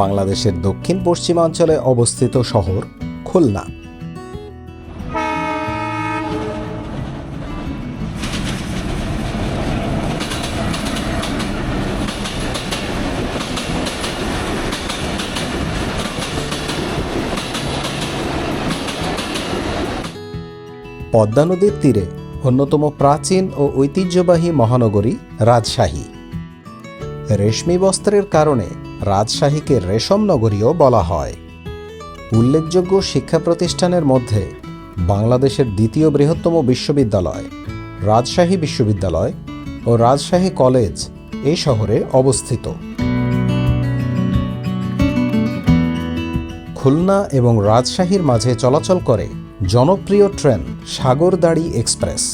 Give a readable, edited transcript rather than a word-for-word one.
বাংলাদেশের দক্ষিণ পশ্চিমাঞ্চলে অবস্থিত শহর খুলনা। পদ্মা নদীর তীরে অন্যতম প্রাচীন ও ঐতিহ্যবাহী মহানগরী রাজশাহী। রেশমি বস্ত্রের কারণে রাজশাহীকে রেশম নগরীও বলা হয়। উল্লেখযোগ্য শিক্ষা প্রতিষ্ঠানের মধ্যে বাংলাদেশের দ্বিতীয় বৃহত্তম বিশ্ববিদ্যালয় রাজশাহী বিশ্ববিদ্যালয় ও রাজশাহী কলেজ এই শহরে অবস্থিত। খুলনা এবং রাজশাহীর মাঝে চলাচল করে জনপ্রিয় ট্রেন সাগরদাড়ি এক্সপ্রেস।